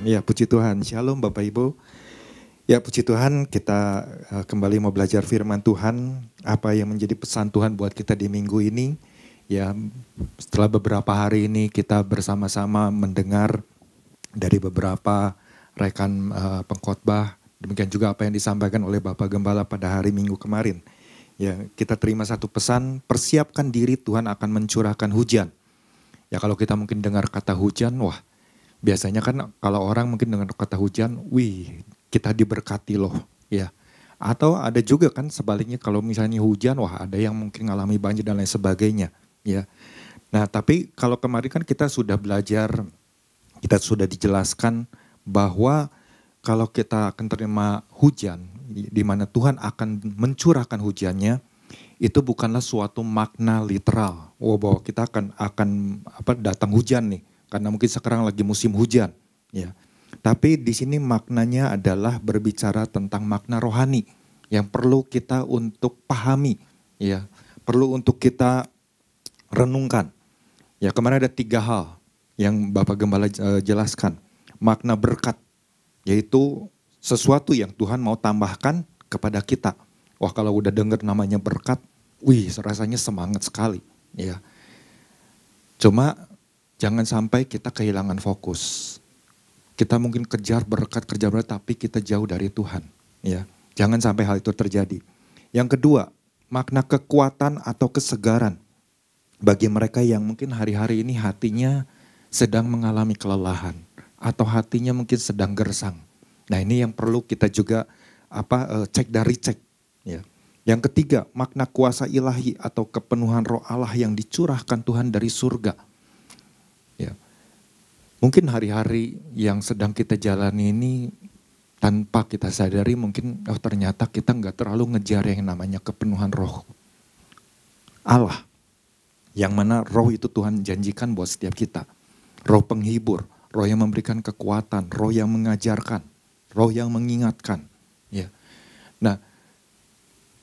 Ya, puji Tuhan. Shalom Bapak Ibu. Ya, puji Tuhan kita kembali mau belajar firman Tuhan. Apa yang menjadi pesan Tuhan buat kita di minggu ini. Ya, setelah beberapa hari ini kita bersama-sama mendengar dari beberapa rekan pengkhotbah. Demikian juga apa yang disampaikan oleh Bapak Gembala pada hari Minggu kemarin. Ya, kita terima satu pesan, persiapkan diri Tuhan akan mencurahkan hujan. Ya, kalau kita mungkin dengar kata hujan, wah, biasanya kan kalau orang mungkin dengan kata hujan, wih kita diberkati loh ya. Atau ada juga kan sebaliknya kalau misalnya hujan, wah ada yang mungkin mengalami banjir dan lain sebagainya ya. Nah tapi kalau kemarin kan kita sudah belajar, kita sudah dijelaskan bahwa kalau kita akan terima hujan, di mana Tuhan akan mencurahkan hujannya, itu bukanlah suatu makna literal. Oh bahwa kita akan datang hujan nih. Karena mungkin sekarang lagi musim hujan, ya. Tapi di sini maknanya adalah berbicara tentang makna rohani yang perlu kita untuk pahami, ya. Perlu untuk kita renungkan. Ya, kemarin ada 3 hal yang Bapak Gembala jelaskan. Makna berkat, yaitu sesuatu yang Tuhan mau tambahkan kepada kita. Wah, kalau udah dengar namanya berkat, wih, rasanya semangat sekali, ya. Cuma jangan sampai kita kehilangan fokus. Kita mungkin kejar berkat, tapi kita jauh dari Tuhan. Ya, jangan sampai hal itu terjadi. Yang kedua, makna kekuatan atau kesegaran. Bagi mereka yang mungkin hari-hari ini hatinya sedang mengalami kelelahan. Atau hatinya mungkin sedang gersang. Nah ini yang perlu kita juga cek dari cek. Ya. Yang ketiga, makna kuasa ilahi atau kepenuhan roh Allah yang dicurahkan Tuhan dari surga. Ya. Mungkin hari-hari yang sedang kita jalani ini tanpa kita sadari mungkin ternyata kita nggak terlalu ngejar yang namanya kepenuhan roh Allah. Yang mana roh itu Tuhan janjikan buat setiap kita. Roh penghibur, roh yang memberikan kekuatan, roh yang mengajarkan, roh yang mengingatkan. Ya. Nah,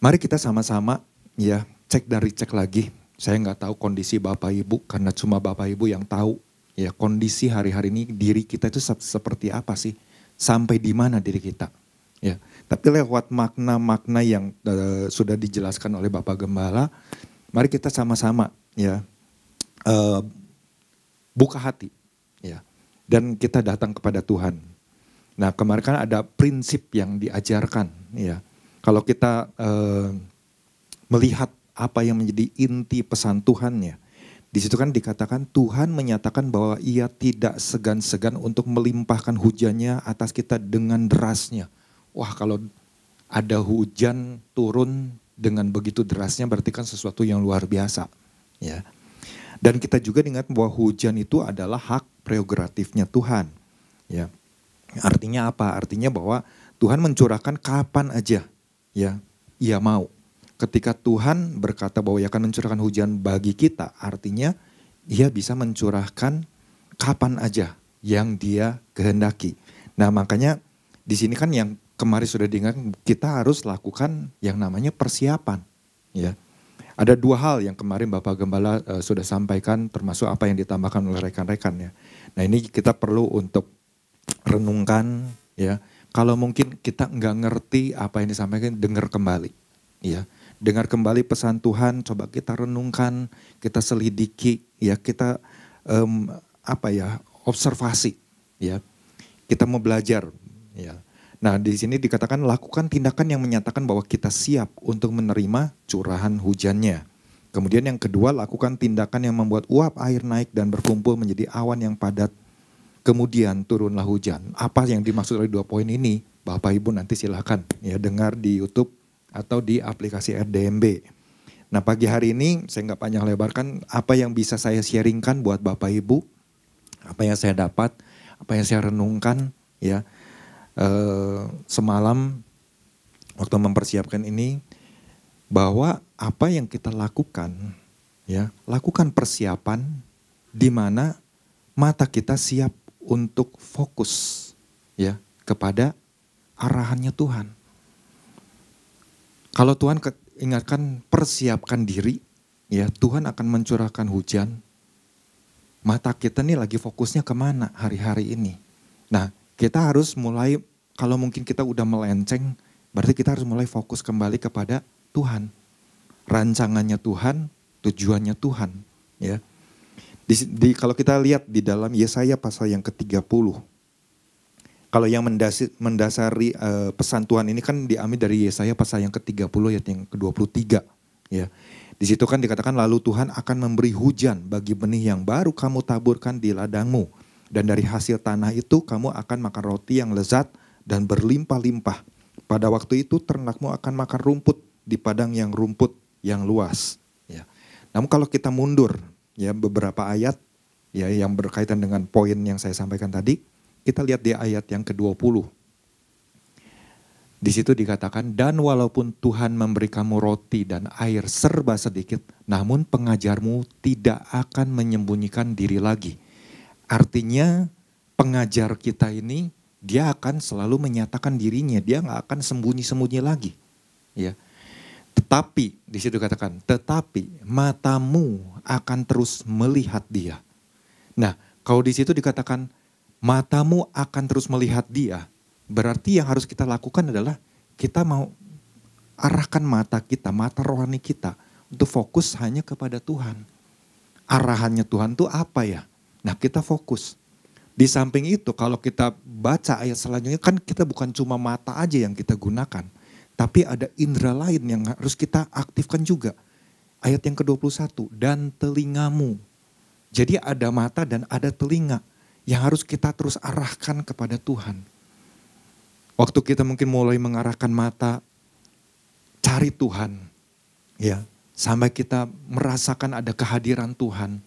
mari kita sama-sama ya cek dan recheck lagi. Saya nggak tahu kondisi Bapak Ibu karena cuma Bapak Ibu yang tahu. Ya kondisi hari-hari ini diri kita itu seperti apa sih? Sampai di mana diri kita? Ya, tapi lewat makna-makna yang sudah dijelaskan oleh Bapak Gembala, mari kita sama-sama ya buka hati ya dan kita datang kepada Tuhan. Nah kemarin kan ada prinsip yang diajarkan ya. Kalau kita melihat apa yang menjadi inti pesan Tuhannya. Di situ kan dikatakan Tuhan menyatakan bahwa ia tidak segan-segan untuk melimpahkan hujannya atas kita dengan derasnya. Wah kalau ada hujan turun dengan begitu derasnya berarti kan sesuatu yang luar biasa. Ya. Dan kita juga ingat bahwa hujan itu adalah hak prerogatifnya Tuhan. Ya. Artinya apa? Artinya bahwa Tuhan mencurahkan kapan aja ya ia mau. Ketika Tuhan berkata bahwa ia akan mencurahkan hujan bagi kita, artinya ia bisa mencurahkan kapan aja yang dia kehendaki. Nah makanya di sini kan yang kemarin sudah diingat, kita harus lakukan yang namanya persiapan. Ya. Ada 2 hal yang kemarin Bapak Gembala sudah sampaikan termasuk apa yang ditambahkan oleh rekan-rekannya. Nah ini kita perlu untuk renungkan ya. Kalau mungkin kita nggak ngerti apa yang disampaikan, dengar kembali. Ya. Dengar kembali pesan Tuhan, coba kita renungkan, kita selidiki, ya kita observasi, ya kita mau belajar, ya. Nah di sini dikatakan lakukan tindakan yang menyatakan bahwa kita siap untuk menerima curahan hujannya. Kemudian yang kedua lakukan tindakan yang membuat uap air naik dan berkumpul menjadi awan yang padat. Kemudian turunlah hujan. Apa yang dimaksud oleh 2 poin ini? Bapak Ibu nanti silakan ya dengar di YouTube atau di aplikasi RDMB. Nah pagi hari ini saya nggak panjang lebarkan apa yang bisa saya sharingkan buat Bapak Ibu, apa yang saya dapat, apa yang saya renungkan ya semalam waktu mempersiapkan ini, bahwa apa yang kita lakukan ya lakukan persiapan di mana mata kita siap untuk fokus ya kepada arahannya Tuhan. Kalau Tuhan ingatkan persiapkan diri, ya Tuhan akan mencurahkan hujan. Mata kita nih lagi fokusnya kemana hari-hari ini. Nah kita harus mulai, kalau mungkin kita udah melenceng, berarti kita harus mulai fokus kembali kepada Tuhan. Rancangannya Tuhan, tujuannya Tuhan. Ya. Kalau kita lihat di dalam Yesaya pasal yang ke-30, kalau yang mendasari pesan Tuhan ini kan diambil dari Yesaya pasal yang ke-30 ayat yang ke-23. Ya. Di situ kan dikatakan lalu Tuhan akan memberi hujan bagi benih yang baru kamu taburkan di ladangmu. Dan dari hasil tanah itu kamu akan makan roti yang lezat dan berlimpah-limpah. Pada waktu itu ternakmu akan makan rumput di padang yang rumput yang luas. Ya. Namun kalau kita mundur ya beberapa ayat ya yang berkaitan dengan poin yang saya sampaikan tadi, kita lihat di ayat yang ke-20. Di situ dikatakan, dan walaupun Tuhan memberi kamu roti dan air serba sedikit, namun pengajarmu tidak akan menyembunyikan diri lagi. Artinya pengajar kita ini, dia akan selalu menyatakan dirinya, dia gak akan sembunyi-sembunyi lagi. Ya. Tetapi, di situ katakan, tetapi matamu akan terus melihat dia. Nah, kalau di situ dikatakan, matamu akan terus melihat dia, berarti yang harus kita lakukan adalah kita mau arahkan mata kita, mata rohani kita untuk fokus hanya kepada Tuhan. Arahannya Tuhan itu apa ya? Nah kita fokus. Di samping itu kalau kita baca ayat selanjutnya kan kita bukan cuma mata aja yang kita gunakan. Tapi ada indera lain yang harus kita aktifkan juga. Ayat yang ke-21, dan telingamu. Jadi ada mata dan ada telinga yang harus kita terus arahkan kepada Tuhan. Waktu kita mungkin mulai mengarahkan mata, cari Tuhan. Ya, sampai kita merasakan ada kehadiran Tuhan.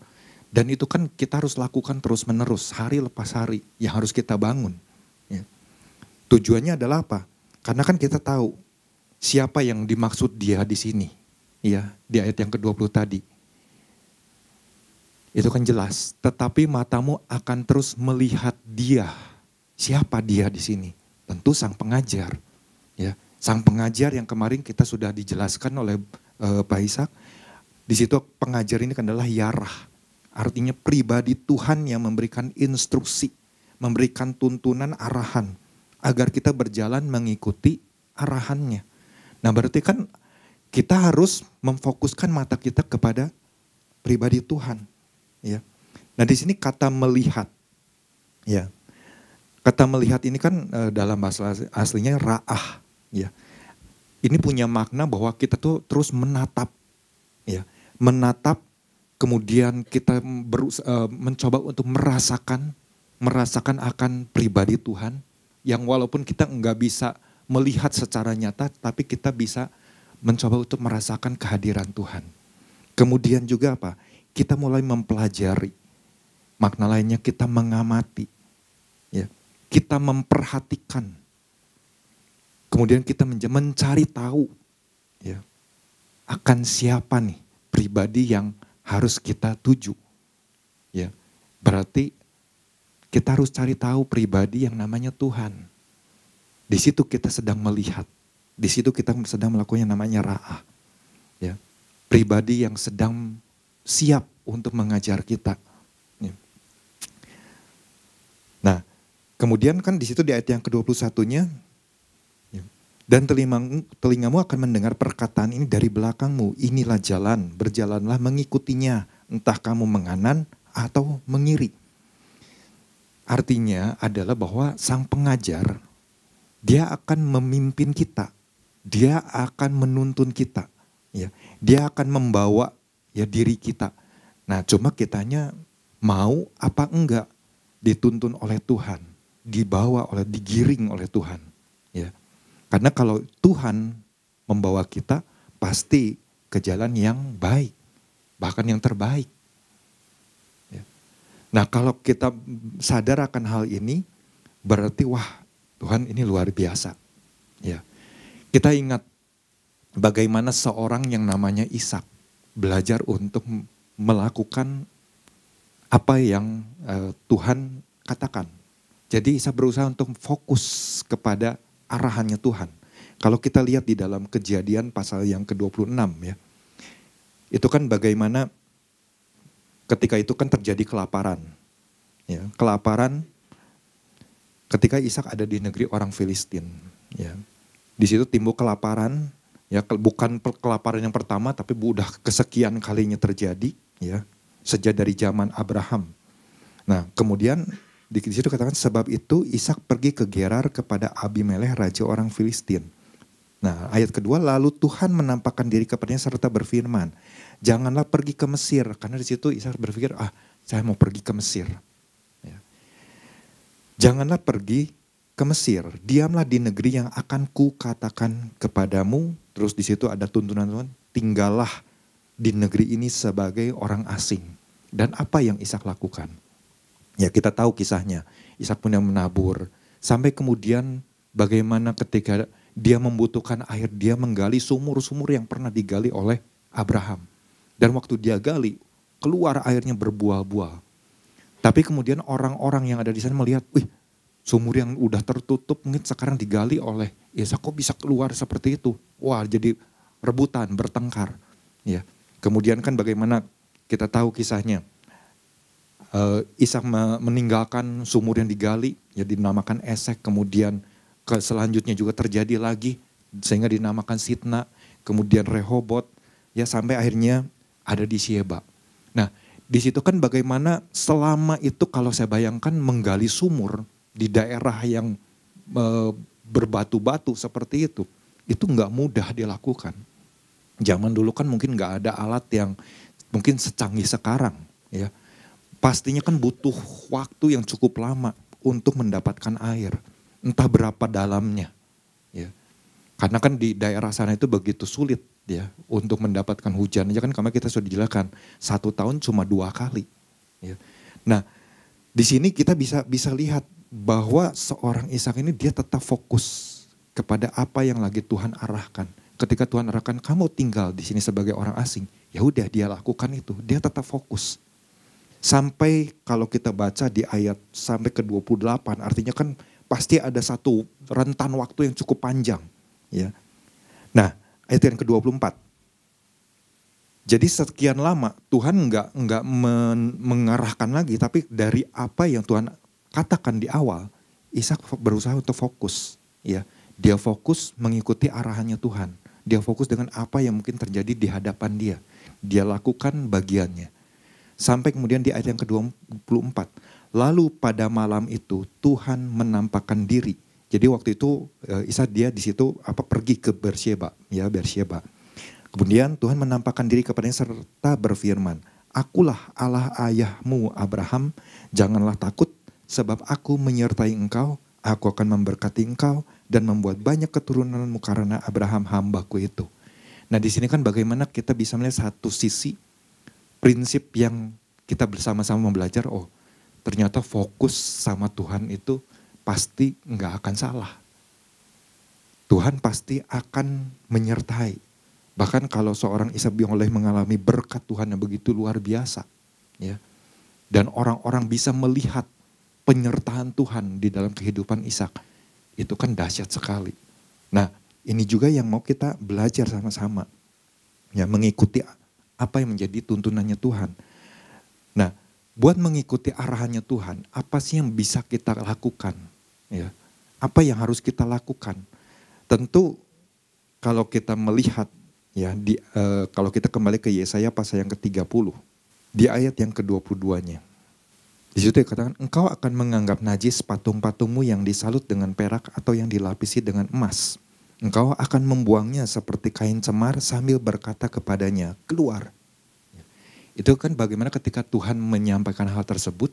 Dan itu kan kita harus lakukan terus menerus, hari lepas hari yang harus kita bangun. Ya. Tujuannya adalah apa? Karena kan kita tahu siapa yang dimaksud dia di sini. Ya, di ayat yang ke-20 tadi. Itu kan jelas, tetapi matamu akan terus melihat dia. Siapa dia di sini? Tentu sang pengajar. Ya, sang pengajar yang kemarin kita sudah dijelaskan oleh Pak Ishak. Di situ pengajar ini adalah Yarah. Artinya pribadi Tuhan yang memberikan instruksi, memberikan tuntunan arahan agar kita berjalan mengikuti arahannya. Nah, berarti kan kita harus memfokuskan mata kita kepada pribadi Tuhan. Ya. Nah, di sini kata melihat. Ya. Kata melihat ini kan dalam bahasa aslinya ra'ah. Ya. Ini punya makna bahwa kita tuh terus menatap. Ya. Menatap. Kemudian kita mencoba untuk merasakan akan pribadi Tuhan yang walaupun kita enggak bisa melihat secara nyata, tapi kita bisa mencoba untuk merasakan kehadiran Tuhan. Kemudian juga apa? Kita mulai mempelajari. Makna lainnya kita mengamati. Ya. Kita memperhatikan. Kemudian kita mencari tahu ya, akan siapa nih pribadi yang harus kita tuju. Ya. Berarti kita harus cari tahu pribadi yang namanya Tuhan. Di situ kita sedang melihat. Di situ kita sedang melakukan yang namanya ra'ah. Ya. Pribadi yang sedang siap untuk mengajar kita. Ya. Nah, kemudian kan di situ di ayat yang ke-21-nya, ya, dan telingamu akan mendengar perkataan ini dari belakangmu. Inilah jalan, berjalanlah mengikutinya. Entah kamu menganan atau mengiri. Artinya adalah bahwa sang pengajar, dia akan memimpin kita. Dia akan menuntun kita. Ya. Dia akan membawa ya diri kita. Nah, cuma kitanya mau apa enggak dituntun oleh Tuhan. Dibawa digiring oleh Tuhan. Ya. Karena kalau Tuhan membawa kita, pasti ke jalan yang baik, bahkan yang terbaik. Ya. Nah, kalau kita sadar akan hal ini, berarti wah Tuhan ini luar biasa. Ya. Kita ingat bagaimana seorang yang namanya Ishak belajar untuk melakukan apa yang Tuhan katakan. Jadi Ishak berusaha untuk fokus kepada arahannya Tuhan. Kalau kita lihat di dalam Kejadian pasal yang ke-26 ya. Itu kan bagaimana ketika itu kan terjadi kelaparan. Ya, kelaparan ketika Ishak ada di negeri orang Filistin. Ya. Di situ timbul kelaparan, ya bukan kelaparan yang pertama tapi udah kesekian kalinya terjadi, ya sejak dari zaman Abraham. Nah kemudian di situ katakan sebab itu Ishak pergi ke Gerar kepada Abimelekh raja orang Filistin. Nah ayat kedua, lalu Tuhan menampakkan diri kepadanya serta berfirman, janganlah pergi ke Mesir, karena di situ Ishak berpikir saya mau pergi ke Mesir. Ya. Janganlah pergi ke Mesir, diamlah di negeri yang akan kukatakan kepadamu. Terus di situ ada tuntunan Tuhan, tinggallah di negeri ini sebagai orang asing. Dan apa yang Ishak lakukan? Ya kita tahu kisahnya, Ishak pun yang menabur. Sampai kemudian bagaimana ketika dia membutuhkan air, dia menggali sumur-sumur yang pernah digali oleh Abraham. Dan waktu dia gali, keluar airnya berbuah-buah. Tapi kemudian orang-orang yang ada di sana melihat, sumur yang udah tertutup mungkin sekarang digali oleh Ishak, kok bisa keluar seperti itu? Wah, jadi rebutan, bertengkar. Ya. Kemudian kan bagaimana kita tahu kisahnya. Ishak meninggalkan sumur yang digali, ya dinamakan Esek, kemudian selanjutnya juga terjadi lagi sehingga dinamakan Sitna, kemudian Rehobot, ya sampai akhirnya ada di Syeba. Nah, di situ kan bagaimana selama itu kalau saya bayangkan menggali sumur di daerah yang berbatu-batu seperti itu nggak mudah dilakukan. Zaman dulu kan mungkin nggak ada alat yang mungkin secanggih sekarang, ya. Pastinya kan butuh waktu yang cukup lama untuk mendapatkan air. Entah berapa dalamnya. Ya. Karena kan di daerah sana itu begitu sulit ya untuk mendapatkan hujan. Ya kan kemarin kita sudah dijelaskan 1 tahun cuma 2 kali. Ya. Nah di sini kita bisa lihat bahwa seorang Ishak ini dia tetap fokus kepada apa yang lagi Tuhan arahkan. Ketika Tuhan arahkan kamu tinggal di sini sebagai orang asing. Ya udah dia lakukan itu. Dia tetap fokus. Sampai kalau kita baca di ayat sampai ke 28 artinya kan pasti ada satu rentan waktu yang cukup panjang. Ya. Nah ayat yang ke-24. Jadi sekian lama Tuhan enggak mengarahkan lagi, tapi dari apa yang Tuhan katakan di awal, Ishak berusaha untuk fokus. Ya. Dia fokus mengikuti arahannya Tuhan. Dia fokus dengan apa yang mungkin terjadi di hadapan dia. Dia lakukan bagiannya. Sampai kemudian di ayat yang ke-24. Lalu pada malam itu Tuhan menampakkan diri. Jadi waktu itu Ishak dia di situ pergi ke Beersheba, ya Beersheba. Kemudian Tuhan menampakkan diri kepadanya serta berfirman, "Akulah Allah ayahmu Abraham, janganlah takut sebab aku menyertai engkau, aku akan memberkati engkau dan membuat banyak keturunanmu karena Abraham hambaku itu." Nah di sini kan bagaimana kita bisa melihat satu sisi prinsip yang kita bersama-sama belajar, ternyata fokus sama Tuhan itu pasti nggak akan salah. Tuhan pasti akan menyertai. Bahkan kalau seorang Ishak oleh mengalami berkat Tuhan yang begitu luar biasa. Ya. Dan orang-orang bisa melihat penyertaan Tuhan di dalam kehidupan Ishak. Itu kan dahsyat sekali. Nah ini juga yang mau kita belajar sama-sama. Ya, mengikuti apa yang menjadi tuntunannya Tuhan. Nah, buat mengikuti arahannya Tuhan, apa sih yang bisa kita lakukan? Ya, apa yang harus kita lakukan? Tentu kalau kita melihat, ya, kalau kita kembali ke Yesaya pasal yang ke-30, di ayat yang ke-22-nya. Di situ dikatakan, engkau akan menganggap najis patung-patungmu yang disalut dengan perak atau yang dilapisi dengan emas. Engkau akan membuangnya seperti kain cemar sambil berkata kepadanya, keluar. Itu kan bagaimana ketika Tuhan menyampaikan hal tersebut,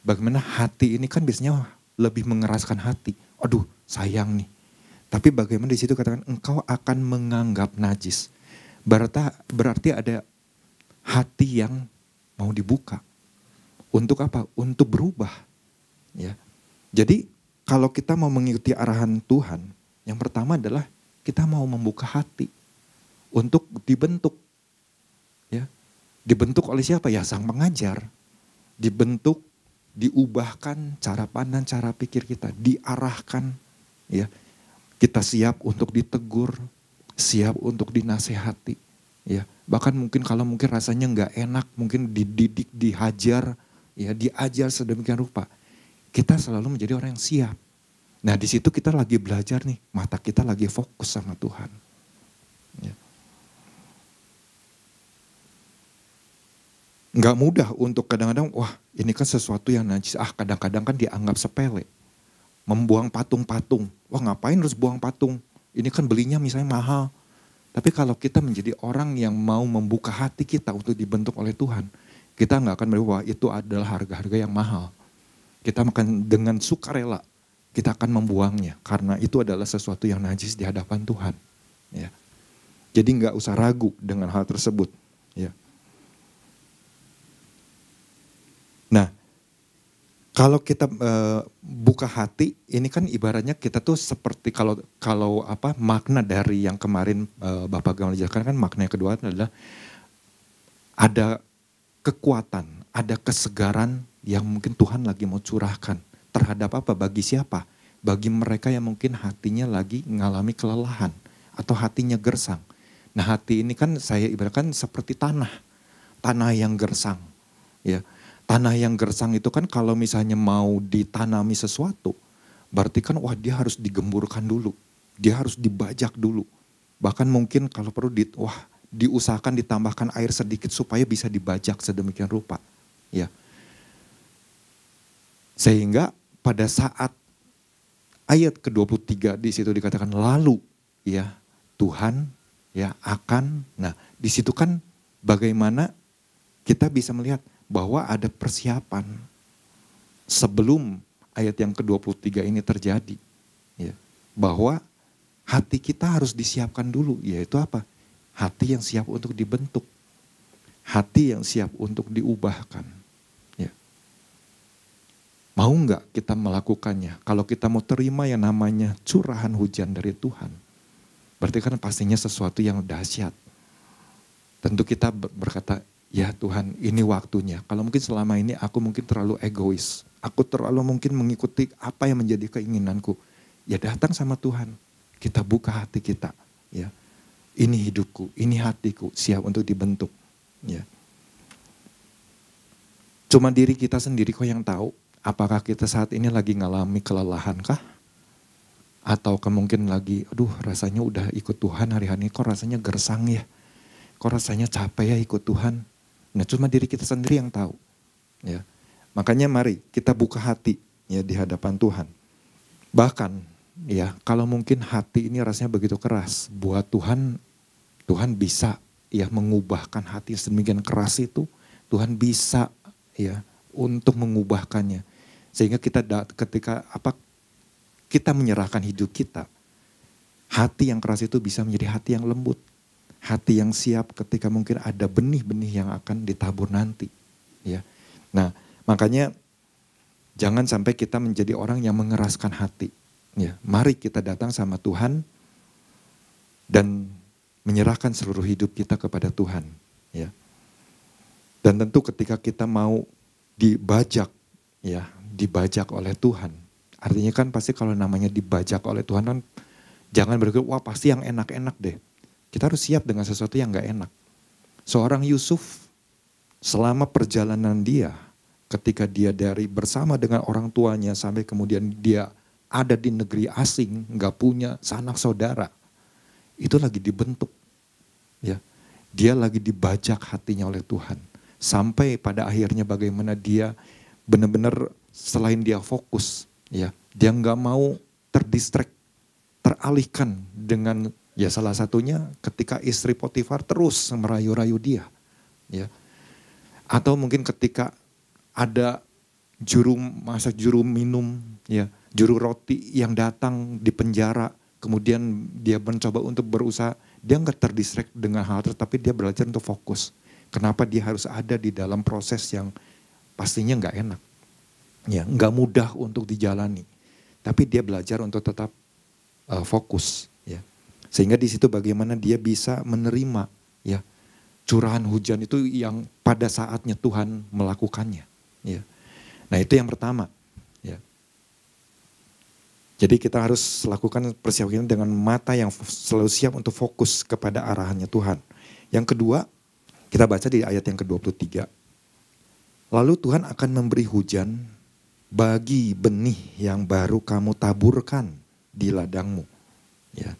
bagaimana hati ini kan biasanya lebih mengeraskan hati. Aduh sayang nih. Tapi bagaimana di situ katakan engkau akan menganggap najis. Berarti ada hati yang mau dibuka. Untuk apa? Untuk berubah. Ya. Jadi kalau kita mau mengikuti arahan Tuhan, yang pertama adalah kita mau membuka hati untuk dibentuk. Ya. Dibentuk oleh siapa? Ya sang pengajar. Dibentuk, diubahkan cara pandang, cara pikir kita, diarahkan. Ya. Kita siap untuk ditegur, siap untuk dinasehati. Ya. Bahkan mungkin kalau mungkin rasanya nggak enak, mungkin dididik, dihajar, ya diajar sedemikian rupa. kita selalu menjadi orang yang siap. Nah di situ kita lagi belajar nih, mata kita lagi fokus sama Tuhan. Ya. Nggak mudah untuk kadang-kadang, wah ini kan sesuatu yang najis, kadang-kadang kan dianggap sepele. Membuang patung-patung, wah ngapain harus buang patung, ini kan belinya misalnya mahal. Tapi kalau kita menjadi orang yang mau membuka hati kita untuk dibentuk oleh Tuhan, kita nggak akan berpikir, wah itu adalah harga-harga yang mahal. Kita akan dengan sukarela, kita akan membuangnya, karena itu adalah sesuatu yang najis di hadapan Tuhan. Ya. Jadi nggak usah ragu dengan hal tersebut. Ya. Nah, kalau kita buka hati, ini kan ibaratnya kita tuh seperti kalau makna dari yang kemarin Bapak Gamal jelaskan kan makna yang kedua adalah ada kekuatan, ada kesegaran yang mungkin Tuhan lagi mau curahkan terhadap apa? Bagi siapa? Bagi mereka yang mungkin hatinya lagi mengalami kelelahan atau hatinya gersang. Nah, hati ini kan saya ibaratkan seperti tanah yang gersang, ya. Tanah yang gersang itu kan kalau misalnya mau ditanami sesuatu, berarti kan wah dia harus digemburkan dulu, dia harus dibajak dulu. Bahkan mungkin kalau perlu diusahakan ditambahkan air sedikit supaya bisa dibajak sedemikian rupa. Ya. Sehingga pada saat ayat ke-23 di situ dikatakan lalu ya Tuhan ya akan, nah di situ kan bagaimana kita bisa melihat bahwa ada persiapan sebelum ayat yang ke-23 ini terjadi. Ya, bahwa hati kita harus disiapkan dulu, yaitu apa? Hati yang siap untuk dibentuk. Hati yang siap untuk diubahkan. Ya. Mau nggak kita melakukannya? Kalau kita mau terima yang namanya curahan hujan dari Tuhan, berarti kan pastinya sesuatu yang dahsyat. Tentu kita berkata, ya Tuhan ini waktunya. Kalau mungkin selama ini aku mungkin terlalu egois. Aku terlalu mungkin mengikuti apa yang menjadi keinginanku. Ya datang sama Tuhan. Kita buka hati kita. Ya, ini hidupku, ini hatiku siap untuk dibentuk. Ya. Cuma diri kita sendiri kok yang tahu. Apakah kita saat ini lagi ngalami kelelahan kah? Atau mungkin lagi, aduh rasanya udah ikut Tuhan hari-hari ini kok rasanya gersang ya. Kok rasanya capek ya ikut Tuhan. Nah cuma diri kita sendiri yang tahu. Ya. Makanya mari kita buka hati ya di hadapan Tuhan. Bahkan ya kalau mungkin hati ini rasanya begitu keras. Buat Tuhan bisa ya mengubahkan hati sedemikian keras itu. Tuhan bisa ya untuk mengubahkannya. Sehingga ketika kita menyerahkan hidup kita. Hati yang keras itu bisa menjadi hati yang lembut. Hati yang siap ketika mungkin ada benih-benih yang akan ditabur nanti. Ya. Nah makanya jangan sampai kita menjadi orang yang mengeraskan hati. Ya. Mari kita datang sama Tuhan dan menyerahkan seluruh hidup kita kepada Tuhan. Ya. Dan tentu ketika kita mau dibajak oleh Tuhan. Artinya kan pasti kalau namanya dibajak oleh Tuhan kan jangan berpikir wah pasti yang enak-enak deh. Kita harus siap dengan sesuatu yang gak enak. Seorang Yusuf selama perjalanan dia, ketika dia dari bersama dengan orang tuanya sampai kemudian dia ada di negeri asing, gak punya sanak saudara, itu lagi dibentuk. Ya, dia lagi dibajak hatinya oleh Tuhan. Sampai pada akhirnya bagaimana dia benar-benar selain dia fokus, ya, dia gak mau teralihkan dengan ya salah satunya ketika istri Potifar terus merayu-rayu dia. Ya. Atau mungkin ketika ada juru minum, ya, juru roti yang datang di penjara, kemudian dia mencoba untuk berusaha, dia nggak terdistract dengan hal itu, tapi dia belajar untuk fokus. Kenapa dia harus ada di dalam proses yang pastinya nggak enak, ya, nggak mudah untuk dijalani, tapi dia belajar untuk tetap fokus. Sehingga di situ bagaimana dia bisa menerima ya curahan hujan itu yang pada saatnya Tuhan melakukannya. Ya. Nah itu yang pertama. Ya. Jadi kita harus lakukan persiapan dengan mata yang selalu siap untuk fokus kepada arahannya Tuhan. Yang kedua, kita baca di ayat yang ke-23. Lalu Tuhan akan memberi hujan bagi benih yang baru kamu taburkan di ladangmu. Ya.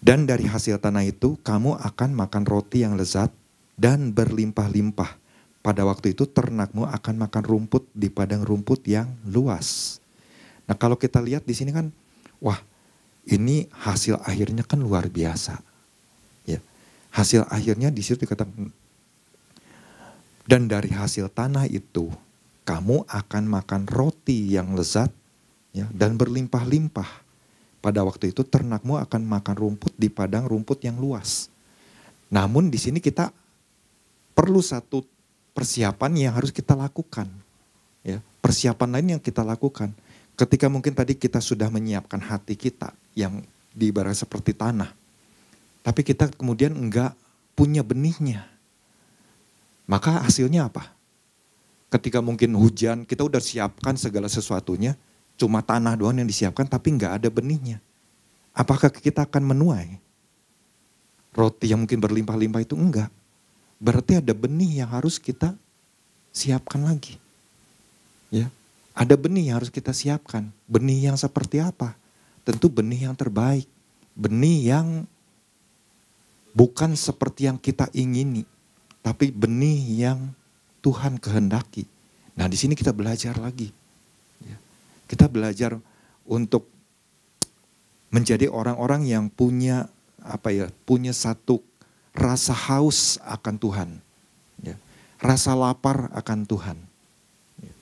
Dan dari hasil tanah itu kamu akan makan roti yang lezat dan berlimpah-limpah. Pada waktu itu ternakmu akan makan rumput di padang rumput yang luas. Nah kalau kita lihat di sini kan, wah ini hasil akhirnya kan luar biasa. Ya. Hasil akhirnya di situ dikatakan, dan dari hasil tanah itu kamu akan makan roti yang lezat ya, dan berlimpah-limpah. Pada waktu itu ternakmu akan makan rumput di padang rumput yang luas. Namun di sini kita perlu satu persiapan yang harus kita lakukan. Ya, persiapan lain yang kita lakukan. Ketika mungkin tadi kita sudah menyiapkan hati kita yang diibarat seperti tanah. Tapi kita kemudian enggak punya benihnya. Maka hasilnya apa? Ketika mungkin hujan, kita udah siapkan segala sesuatunya, cuma tanah doang yang disiapkan tapi enggak ada benihnya. Apakah kita akan menuai? Roti yang mungkin berlimpah-limpah itu enggak. Berarti ada benih yang harus kita siapkan lagi. Ya, ada benih yang harus kita siapkan. Benih yang seperti apa? Tentu benih yang terbaik. Benih yang bukan seperti yang kita ingini, tapi benih yang Tuhan kehendaki. Nah, di sini kita belajar lagi. Ya. Kita belajar untuk menjadi orang-orang yang punya punya satu rasa haus akan Tuhan. Ya. Rasa lapar akan Tuhan. Ya.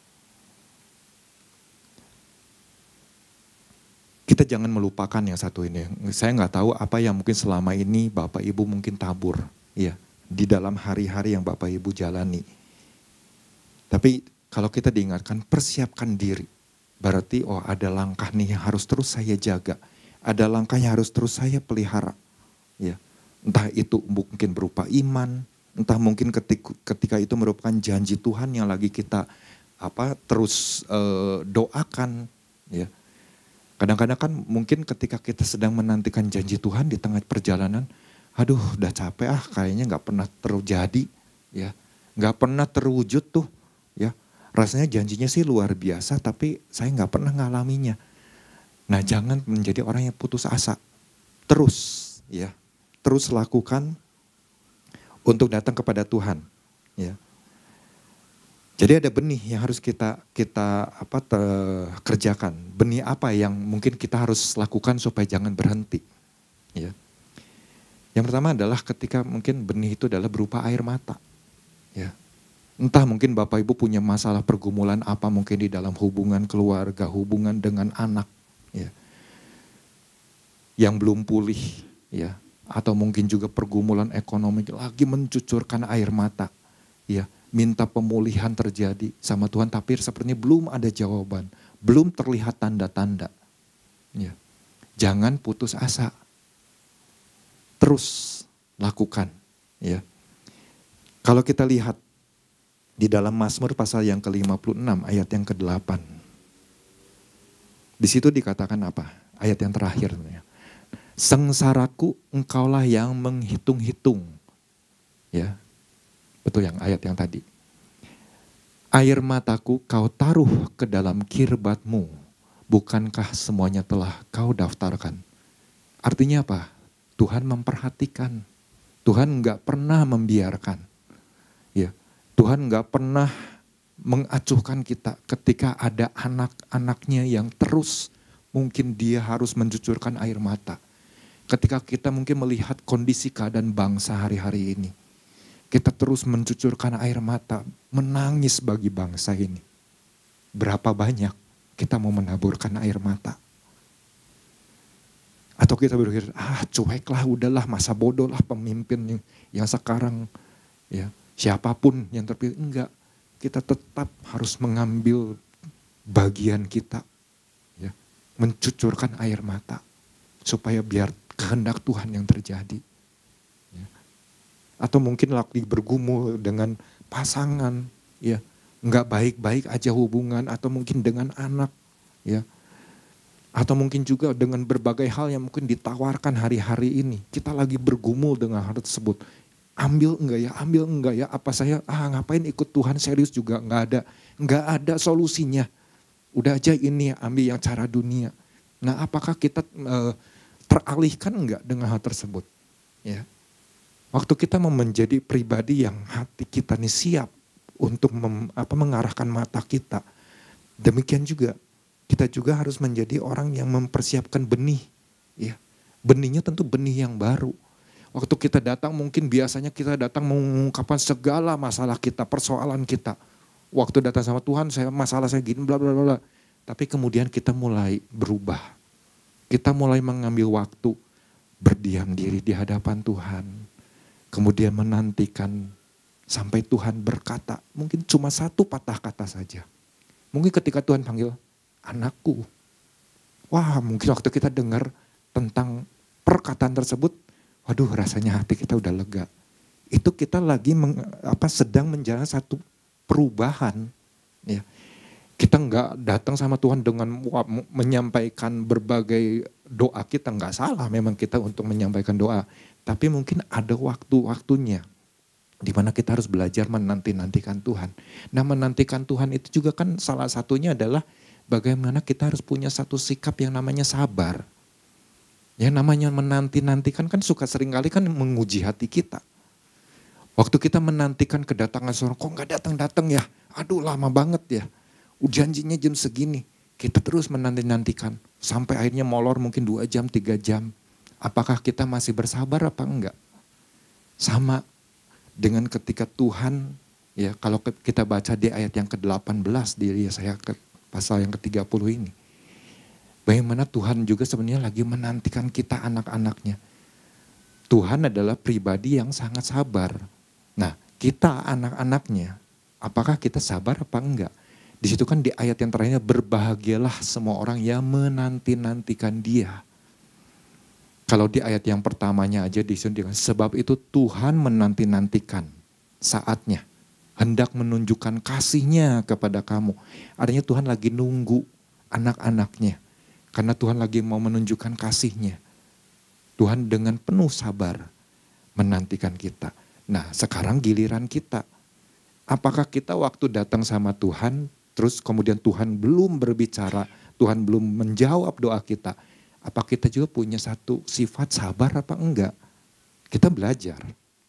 Kita jangan melupakan yang satu ini. Saya nggak tahu apa yang mungkin selama ini Bapak Ibu mungkin tabur. Ya, di dalam hari-hari yang Bapak Ibu jalani. Tapi kalau kita diingatkan, persiapkan diri. Berarti ada langkah nih yang harus terus saya jaga. Ada langkah yang harus terus saya pelihara. Ya. Entah itu mungkin berupa iman, entah mungkin ketika itu merupakan janji Tuhan yang lagi kita terus doakan. Ya. Kadang-kadang kan mungkin ketika kita sedang menantikan janji Tuhan di tengah perjalanan, aduh udah capek kayaknya gak pernah terjadi. Ya. Gak pernah terwujud tuh. Ya, rasanya janjinya sih luar biasa, tapi saya nggak pernah ngalaminya. Nah, jangan menjadi orang yang putus asa. Terus, ya, terus lakukan untuk datang kepada Tuhan. Ya, jadi ada benih yang harus kita kerjakan. Benih apa yang mungkin kita harus lakukan supaya jangan berhenti. Ya, yang pertama adalah ketika mungkin benih itu adalah berupa air mata. Ya. Entah mungkin Bapak Ibu punya masalah pergumulan apa mungkin di dalam hubungan keluarga, hubungan dengan anak, ya, yang belum pulih, ya, atau mungkin juga pergumulan ekonomi lagi mencucurkan air mata, ya, minta pemulihan terjadi sama Tuhan, tapi sepertinya belum ada jawaban, belum terlihat tanda-tanda, ya, jangan putus asa, terus lakukan, ya. Kalau kita lihat di dalam Mazmur pasal yang ke-56 ayat yang ke-8. Di situ dikatakan apa? Ayat yang terakhir. Sengsaraku engkaulah yang menghitung-hitung. Ya, betul yang ayat yang tadi. Air mataku kau taruh ke dalam kirbatmu. Bukankah semuanya telah kau daftarkan? Artinya apa? Tuhan memperhatikan. Tuhan enggak pernah membiarkan. Ya. Tuhan gak pernah mengacuhkan kita ketika ada anak-anaknya yang terus mungkin dia harus mencucurkan air mata. Ketika kita mungkin melihat kondisi keadaan bangsa hari-hari ini. Kita terus mencucurkan air mata, menangis bagi bangsa ini. Berapa banyak kita mau menaburkan air mata? Atau kita berpikir, cueklah, udahlah, masa bodoh lah pemimpin yang sekarang, ya. Siapapun yang terpilih, enggak. Kita tetap harus mengambil bagian kita. Ya, mencucurkan air mata. Supaya biar kehendak Tuhan yang terjadi. Ya. Atau mungkin lagi bergumul dengan pasangan. Ya, enggak baik-baik aja hubungan. Atau mungkin dengan anak. Ya. Atau mungkin juga dengan berbagai hal yang mungkin ditawarkan hari-hari ini. Kita lagi bergumul dengan hal tersebut. ambil enggak ya, apa saya ngapain ikut Tuhan serius juga, enggak ada solusinya. Udah aja ini ambil yang cara dunia. Nah, apakah kita teralihkan enggak dengan hal tersebut? Ya. Waktu kita mau menjadi pribadi yang hati kita nih siap untuk mengarahkan mata kita. Demikian juga kita juga harus menjadi orang yang mempersiapkan benih. Ya. Benihnya tentu benih yang baru. Waktu kita datang mungkin biasanya kita datang mengungkapkan segala masalah kita, persoalan kita. Waktu datang sama Tuhan, masalah saya gini, bla bla bla. Tapi kemudian kita mulai berubah. Kita mulai mengambil waktu berdiam diri di hadapan Tuhan. Kemudian menantikan sampai Tuhan berkata, mungkin cuma satu patah kata saja. Mungkin ketika Tuhan panggil, anakku. Wah, mungkin waktu kita dengar tentang perkataan tersebut, waduh, rasanya hati kita udah lega. Itu kita lagi sedang menjalani satu perubahan. Ya. Kita nggak datang sama Tuhan dengan menyampaikan berbagai doa kita, nggak salah memang kita untuk menyampaikan doa. Tapi mungkin ada waktu-waktunya di mana kita harus belajar menanti-nantikan Tuhan. Nah, menantikan Tuhan itu juga kan salah satunya adalah bagaimana kita harus punya satu sikap yang namanya sabar. Ya, namanya menanti-nantikan kan suka seringkali kan menguji hati kita. Waktu kita menantikan kedatangan seorang, kok gak datang-datang ya? Aduh, lama banget ya. Janjinya jam segini. Kita terus menanti-nantikan. Sampai akhirnya molor mungkin 2 jam, 3 jam. Apakah kita masih bersabar apa enggak? Sama dengan ketika Tuhan, ya kalau kita baca di ayat yang ke-18 di Yesaya pasal yang ke-30 ini. Bagaimana Tuhan juga sebenarnya lagi menantikan kita anak-anaknya. Tuhan adalah pribadi yang sangat sabar. Nah, kita anak-anaknya, apakah kita sabar apa enggak? Di situ kan di ayat yang terakhir, berbahagialah semua orang yang menanti-nantikan Dia. Kalau di ayat yang pertamanya aja disebutkan, sebab itu Tuhan menanti-nantikan saatnya. Hendak menunjukkan kasih-Nya kepada kamu. Artinya Tuhan lagi nunggu anak-anaknya. Karena Tuhan lagi mau menunjukkan kasih-Nya. Tuhan dengan penuh sabar menantikan kita. Nah, sekarang giliran kita. Apakah kita waktu datang sama Tuhan, terus kemudian Tuhan belum berbicara, Tuhan belum menjawab doa kita. Apa kita juga punya satu sifat sabar apa enggak? Kita belajar.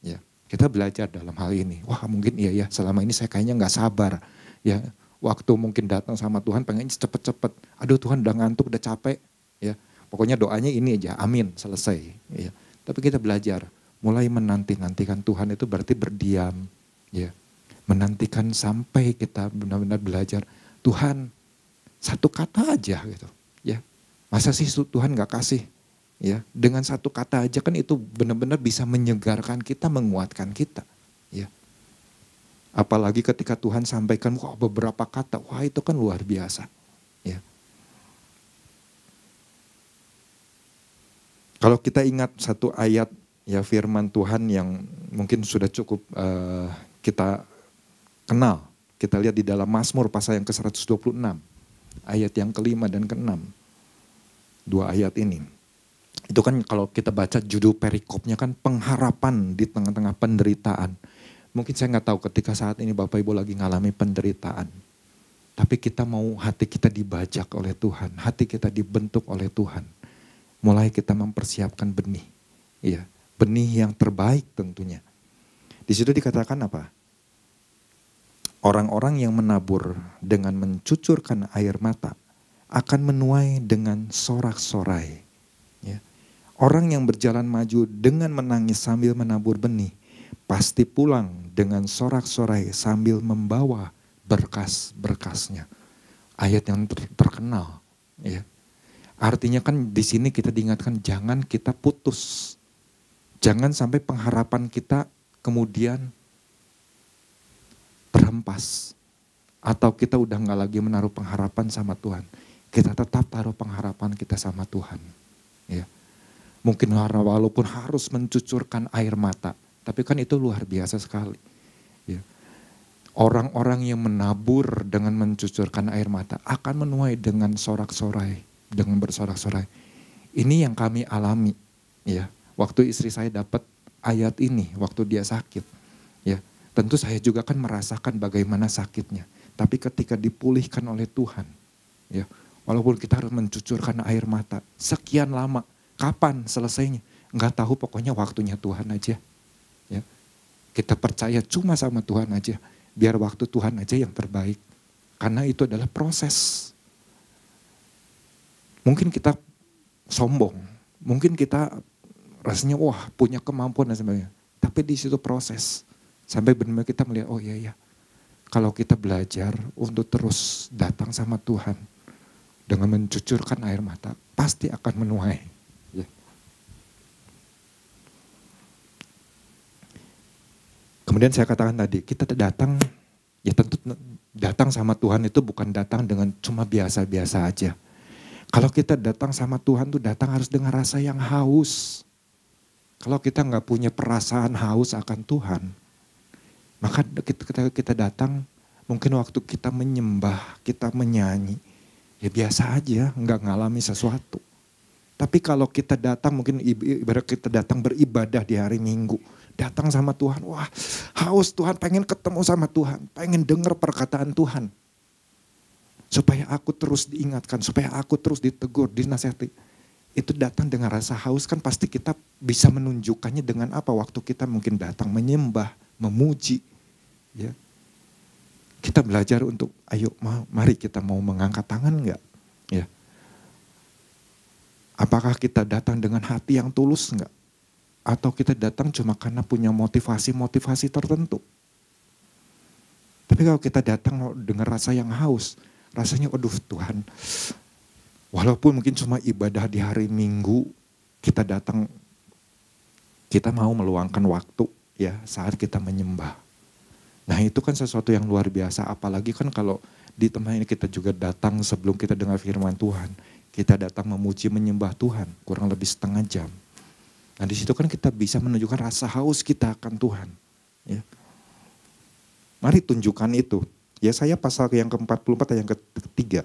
Ya, kita belajar dalam hal ini. Wah, mungkin iya ya, selama ini saya kayaknya enggak sabar. Ya, waktu mungkin datang sama Tuhan pengen cepet-cepet. Aduh, Tuhan udah ngantuk, udah capek. Ya, pokoknya doanya ini aja, amin, selesai. Ya. Tapi kita belajar, mulai menanti-nantikan Tuhan itu berarti berdiam. Ya, menantikan sampai kita benar-benar belajar. Tuhan, satu kata aja gitu. Ya, masa sih Tuhan gak kasih? Ya, dengan satu kata aja kan itu benar-benar bisa menyegarkan kita, menguatkan kita. Ya. Apalagi ketika Tuhan sampaikan beberapa kata, wah itu kan luar biasa. Ya. Kalau kita ingat satu ayat ya firman Tuhan yang mungkin sudah cukup kita kenal. Kita lihat di dalam Mazmur pasal yang ke-126. Ayat yang ke-5 dan ke-6. 2 ayat ini. Itu kan kalau kita baca judul perikopnya kan pengharapan di tengah-tengah penderitaan. Mungkin saya nggak tahu ketika saat ini Bapak Ibu lagi ngalami penderitaan. Tapi kita mau hati kita dibajak oleh Tuhan. Hati kita dibentuk oleh Tuhan. Mulai kita mempersiapkan benih. Iya, benih yang terbaik tentunya. Di situ dikatakan apa? Orang-orang yang menabur dengan mencucurkan air mata akan menuai dengan sorak-sorai. Ya. Orang yang berjalan maju dengan menangis sambil menabur benih, pasti pulang dengan sorak-sorai sambil membawa berkas-berkasnya. Ayat yang terkenal. Ya. Artinya kan di sini kita diingatkan jangan kita putus. Jangan sampai pengharapan kita kemudian terhempas. Atau kita udah gak lagi menaruh pengharapan sama Tuhan. Kita tetap taruh pengharapan kita sama Tuhan. Ya. Mungkin walaupun harus mencucurkan air mata. Tapi kan itu luar biasa sekali. Ya. Orang-orang yang menabur dengan mencucurkan air mata akan menuai dengan sorak-sorai. Dengan bersorak-sorai. Ini yang kami alami. Ya. Waktu istri saya dapat ayat ini waktu dia sakit. Ya, tentu saya juga kan merasakan bagaimana sakitnya. Tapi ketika dipulihkan oleh Tuhan, ya, walaupun kita harus mencucurkan air mata sekian lama, kapan selesainya? Enggak tahu, pokoknya waktunya Tuhan aja. Ya, kita percaya cuma sama Tuhan aja. Biar waktu Tuhan aja yang terbaik. Karena itu adalah proses. Mungkin kita sombong, mungkin kita rasanya wah punya kemampuan dan sebagainya. Tapi di situ proses. Sampai benar-benar kita melihat, oh iya. Kalau kita belajar untuk terus datang sama Tuhan. Dengan mencucurkan air mata, pasti akan menuai. Ya. Kemudian saya katakan tadi, kita datang, ya tentu datang sama Tuhan itu bukan datang dengan cuma biasa-biasa aja. Kalau kita datang sama Tuhan tuh datang harus dengan rasa yang haus. Kalau kita nggak punya perasaan haus akan Tuhan, maka kita datang, mungkin waktu kita menyembah, kita menyanyi, ya biasa aja, nggak ngalami sesuatu. Tapi kalau kita datang, mungkin ibarat kita datang beribadah di hari Minggu, datang sama Tuhan, wah haus Tuhan, pengen ketemu sama Tuhan, pengen dengar perkataan Tuhan. Supaya aku terus diingatkan, supaya aku terus ditegur, dinasihati. Itu datang dengan rasa haus, kan pasti kita bisa menunjukkannya dengan apa waktu kita mungkin datang menyembah, memuji. Ya. Kita belajar untuk, ayo mari kita mau mengangkat tangan enggak? Ya. Apakah kita datang dengan hati yang tulus enggak? Atau kita datang cuma karena punya motivasi-motivasi tertentu? Tapi kalau kita datang dengan rasa yang haus, rasanya aduh Tuhan, walaupun mungkin cuma ibadah di hari Minggu, kita datang, kita mau meluangkan waktu ya saat kita menyembah. Nah itu kan sesuatu yang luar biasa, apalagi kan kalau di tempat ini kita juga datang sebelum kita dengar firman Tuhan. Kita datang memuji menyembah Tuhan kurang lebih setengah jam. Nah di situ kan kita bisa menunjukkan rasa haus kita akan Tuhan. Ya. Mari tunjukkan itu. Ya saya pasal yang ke-44 ayat yang ketiga.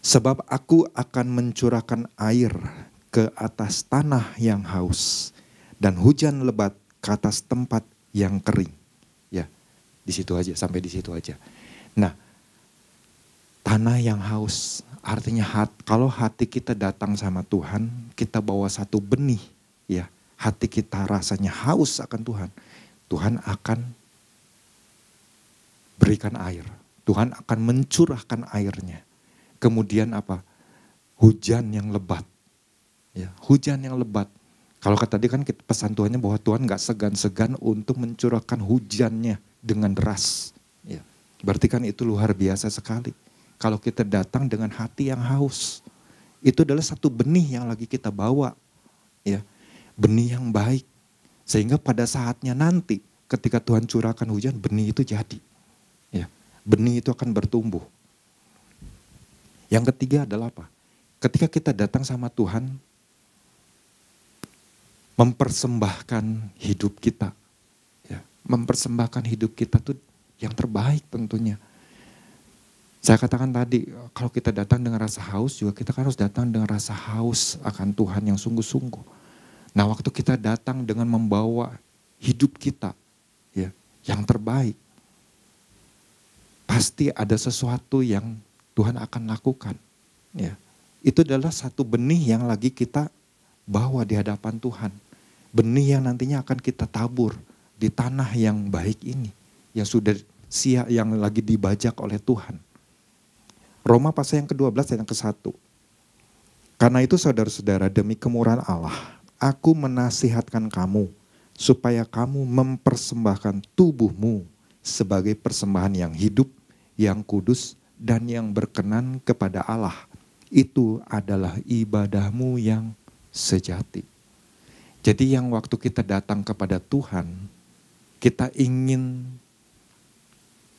Sebab aku akan mencurahkan air ke atas tanah yang haus dan hujan lebat ke atas tempat yang kering. Ya, di situ aja, sampai di situ aja. Nah, tanah yang haus artinya kalau hati kita datang sama Tuhan, kita bawa satu benih, ya. Hati kita rasanya haus akan Tuhan. Tuhan akan berikan air. Tuhan akan mencurahkan airnya. Kemudian apa? Hujan yang lebat. Ya, hujan yang lebat. Kalau tadi kan pesan Tuhannya bahwa Tuhan gak segan-segan untuk mencurahkan hujannya dengan deras. Ya, berarti kan itu luar biasa sekali. Kalau kita datang dengan hati yang haus. Itu adalah satu benih yang lagi kita bawa. Ya, benih yang baik. Sehingga pada saatnya nanti ketika Tuhan curahkan hujan, benih itu jadi. Ya, benih itu akan bertumbuh. Yang ketiga adalah apa? Ketika kita datang sama Tuhan, mempersembahkan hidup kita. Ya, mempersembahkan hidup kita tuh yang terbaik tentunya. Saya katakan tadi, kalau kita datang dengan rasa haus juga kita kan harus datang dengan rasa haus akan Tuhan yang sungguh-sungguh. Nah waktu kita datang dengan membawa hidup kita ya, yang terbaik. Pasti ada sesuatu yang Tuhan akan lakukan. Ya, itu adalah satu benih yang lagi kita bawa di hadapan Tuhan. Benih yang nantinya akan kita tabur di tanah yang baik ini. Yang sudah siap, yang lagi dibajak oleh Tuhan. Roma pasal yang ke-12 ayat yang ke-1. Karena itu saudara-saudara, demi kemurahan Allah, aku menasihatkan kamu supaya kamu mempersembahkan tubuhmu sebagai persembahan yang hidup, yang kudus, dan yang berkenan kepada Allah. Itu adalah ibadahmu yang sejati. Jadi yang waktu kita datang kepada Tuhan, kita ingin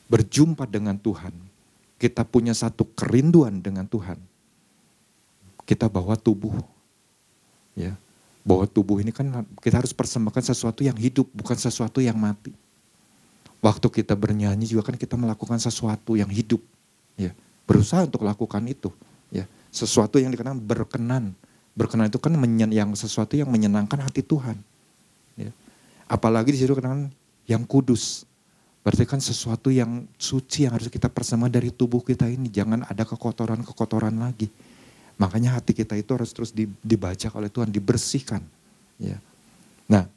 berjumpa dengan Tuhan. Kita punya satu kerinduan dengan Tuhan. Kita bawa tubuh. Ya, bawa tubuh ini kan kita harus persembahkan sesuatu yang hidup, bukan sesuatu yang mati. Waktu kita bernyanyi juga kan kita melakukan sesuatu yang hidup. Ya, berusaha untuk lakukan itu. Ya, sesuatu yang dikenal berkenan. Berkenan itu kan yang sesuatu yang menyenangkan hati Tuhan. Apalagi di situ kan yang kudus. Berarti kan sesuatu yang suci yang harus kita persembahkan dari tubuh kita ini. Jangan ada kekotoran-kekotoran lagi. Makanya hati kita itu harus terus dibajak oleh Tuhan, dibersihkan. Ya. Nah,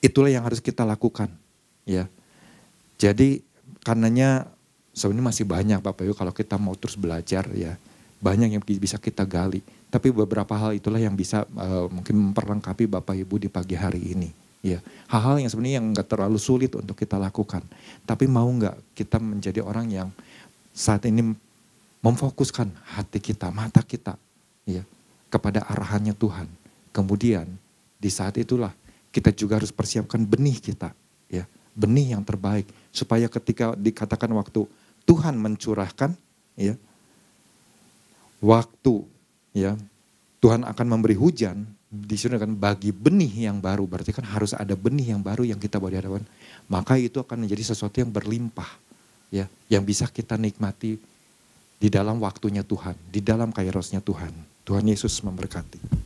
itulah yang harus kita lakukan. Ya. Jadi karenanya sebenarnya masih banyak Bapak Ibu kalau kita mau terus belajar ya. Banyak yang bisa kita gali. Tapi beberapa hal itulah yang bisa mungkin memperlengkapi Bapak Ibu di pagi hari ini. Ya, hal-hal yang sebenarnya yang nggak terlalu sulit untuk kita lakukan. Tapi mau nggak kita menjadi orang yang saat ini memfokuskan hati kita, mata kita, ya, kepada arahannya Tuhan. Kemudian di saat itulah kita juga harus persiapkan benih kita, ya, benih yang terbaik supaya ketika dikatakan waktu Tuhan mencurahkan, ya, waktu, ya, Tuhan akan memberi hujan. Di sini kan bagi benih yang baru, berarti kan harus ada benih yang baru yang kita bawa di hadapan. Maka itu akan menjadi sesuatu yang berlimpah, ya, yang bisa kita nikmati di dalam waktunya Tuhan, di dalam kairosnya Tuhan. Tuhan Yesus memberkati.